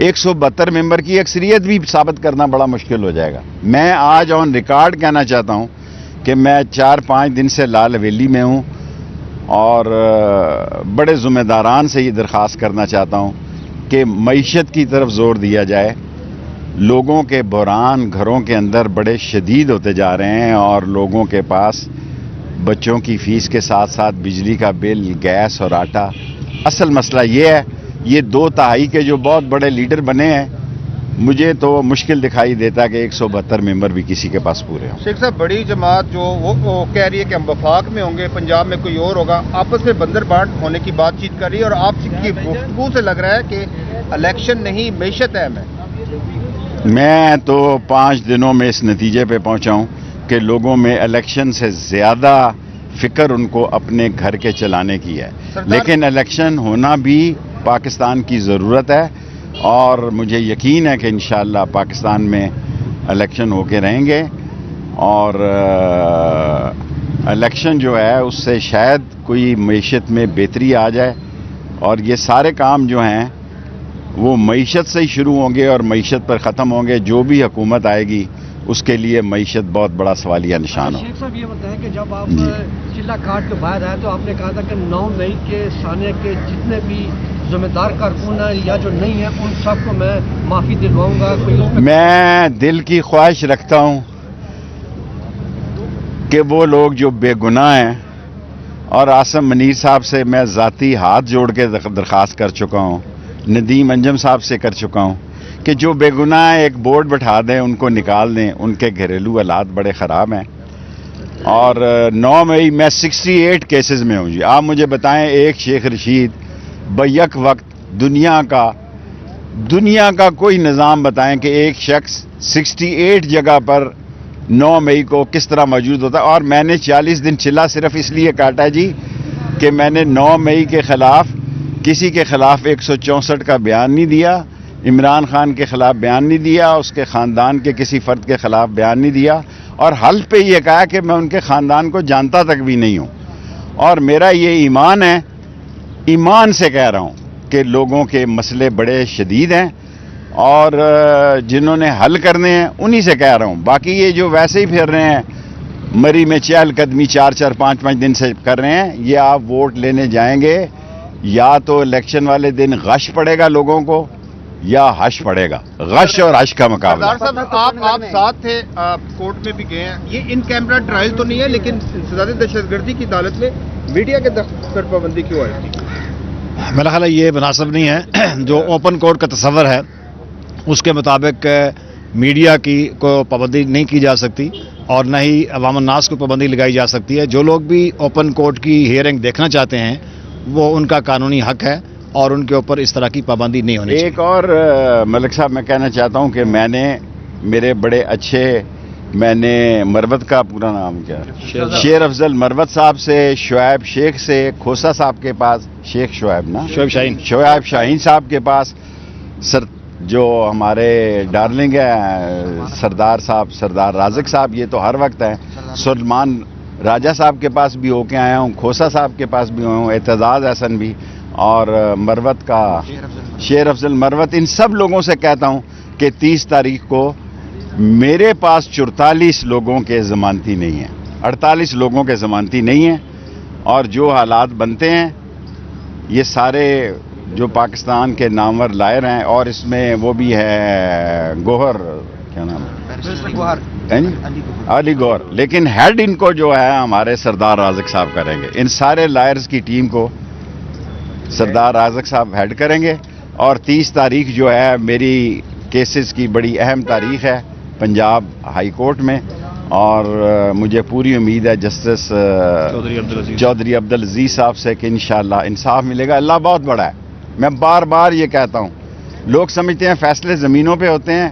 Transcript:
172 ممبر کی اکثریت بھی ثابت کرنا بڑا مشکل ہو جائے گا. میں آج آن ریکارڈ کہنا چاہتا ہوں کہ میں 4-5 دن سے لال حویلی میں ہوں اور بڑے ذمہ داران سے یہ درخواست کرنا چاہتا ہوں کہ معیشت کی طرف زور دیا جائے. لوگوں کے بحران گھروں کے اندر بڑے شدید ہوتے جا رہے ہیں اور لوگوں کے پاس بچوں کی فیس کے ساتھ ساتھ بجلی کا بل، گیس اور آٹا. اصل مسئلہ یہ ہے، یہ 2/3 کے جو بہت بڑے لیڈر بنے ہیں، مجھے تو مشکل دکھائی دیتا ہے کہ 172 ممبر بھی کسی کے پاس پورے ہوں. شیخ صاحب، بڑی جماعت جو وہ کہہ رہی ہے کہ ہم وفاق میں ہوں گے، پنجاب میں کوئی اور ہوگا، آپس میں بندر بانٹ ہونے کی بات چیت کر رہی ہے، اور آپ کی گفتگو سے لگ رہا ہے کہ الیکشن نہیں معیشت اہم ہے. میں تو 5 دنوں میں اس نتیجے پہ پہنچا ہوں کہ لوگوں میں الیکشن سے زیادہ فکر ان کو اپنے گھر کے چلانے کی ہے. لیکن الیکشن ہونا بھی پاکستان کی ضرورت ہے اور مجھے یقین ہے کہ انشاءاللہ پاکستان میں الیکشن ہو کے رہیں گے اور الیکشن جو ہے اس سے شاید کوئی معیشت میں بہتری آ جائے. اور یہ سارے کام جو ہیں وہ معیشت سے ہی شروع ہوں گے اور معیشت پر ختم ہوں گے. جو بھی حکومت آئے گی اس کے لیے معیشت بہت بڑا سوالیہ نشان ہو. شیخ صاحب یہ بتائیں کہ جب آپ چلہ کاٹ کے باہر آئے تو آپ نے کہا تھا کہ 9 مئی کے ثانیہ کے جتنے بھی ذمہ دار کارکن ہیں یا جو نہیں ہیں ان سب کو میں معافی دلواؤں گا. میں دل کی خواہش رکھتا ہوں کہ وہ لوگ جو بے گناہ ہیں، اور عاصم منیر صاحب سے میں ذاتی ہاتھ جوڑ کے درخواست کر چکا ہوں، ندیم انجم صاحب سے کر چکا ہوں کہ جو بے گناہ ہیں ایک بورڈ بٹھا دیں، ان کو نکال دیں. ان کے گھریلو حالات بڑے خراب ہیں. اور 9 مئی میں 68 کیسز میں ہوں. جی آپ مجھے بتائیں، ایک شیخ رشید بیک وقت دنیا کا کوئی نظام بتائیں کہ ایک شخص 68 جگہ پر 9 مئی کو کس طرح موجود ہوتا ہے. اور میں نے 40 دن چلا صرف اس لیے کاٹا جی کہ میں نے 9 مئی کے خلاف کسی کے خلاف 164 کا بیان نہیں دیا، عمران خان کے خلاف بیان نہیں دیا، اس کے خاندان کے کسی فرد کے خلاف بیان نہیں دیا، اور حلف پہ یہ کہا کہ میں ان کے خاندان کو جانتا تک بھی نہیں ہوں. اور میرا یہ ایمان ہے، ایمان سے کہہ رہا ہوں کہ لوگوں کے مسئلے بڑے شدید ہیں اور جنہوں نے حل کرنے ہیں انہی سے کہہ رہا ہوں. باقی یہ جو ویسے ہی پھر رہے ہیں مری میں چہل قدمی 4-4 5-5 دن سے کر رہے ہیں، یہ آپ ووٹ لینے جائیں گے یا تو الیکشن والے دن غش پڑے گا لوگوں کو یا حش پڑے گا. غش اور حش کا مقابلہ. سردار صاحب، آپ ساتھ تھے، کورٹ میں بھی گئے ہیں. یہ ان کیمرہ ٹرائل تو نہیں ہے، لیکن انسداد دہشت گردی کی عدالت میں میڈیا کے دفتر پر پابندی کیوں آئی تھی؟ میرا خیال ہے یہ مناسب نہیں ہے. جو اوپن کورٹ کا تصور ہے اس کے مطابق میڈیا کی کو پابندی نہیں کی جا سکتی اور نہ ہی عوام الناس کو پابندی لگائی جا سکتی ہے. جو لوگ بھی اوپن کورٹ کی ہیئرنگ دیکھنا چاہتے ہیں وہ ان کا قانونی حق ہے اور ان کے اوپر اس طرح کی پابندی نہیں ہونی چاہیے. ایک اور ملک صاحب میں کہنا چاہتا ہوں کہ میں نے میرے بڑے اچھے، میں نے مروت کا پورا نام کیا، شیر افضل مروت صاحب سے، شعیب شیخ سے، کھوسا صاحب کے پاس، شیخ شعیب نا، شعیب شاہین صاحب کے پاس، جو ہمارے ڈارلنگ ہیں سردار صاحب، سردار رازق صاحب، یہ تو ہر وقت ہیں. سلمان راجہ صاحب کے پاس بھی ہو کے آیا ہوں، کھوسا صاحب کے پاس بھی ہوں، اعتزاز احسن بھی، اور مروت کا شیر افضل مروت. ان سب لوگوں سے کہتا ہوں کہ 30 تاریخ کو میرے پاس 44 لوگوں کے ضمانتی نہیں ہیں، 48 لوگوں کے ضمانتی نہیں ہیں. اور جو حالات بنتے ہیں یہ سارے جو پاکستان کے نامور لائر ہیں، اور اس میں وہ بھی ہے گوہر، کیا نام ہے، علی گوہر، لیکن ہیڈ ان کو جو ہے ہمارے سردار رازق صاحب کریں گے. ان سارے لائرز کی ٹیم کو سردار رازق صاحب ہیڈ کریں گے. اور 30 تاریخ جو ہے میری کیسز کی بڑی اہم تاریخ ہے پنجاب ہائی کورٹ میں، اور مجھے پوری امید ہے جسٹس چودھری عبدالعزیز صاحب سے کہ انشاءاللہ انصاف ملے گا. اللہ بہت بڑا ہے. میں بار بار یہ کہتا ہوں، لوگ سمجھتے ہیں فیصلے زمینوں پہ ہوتے ہیں،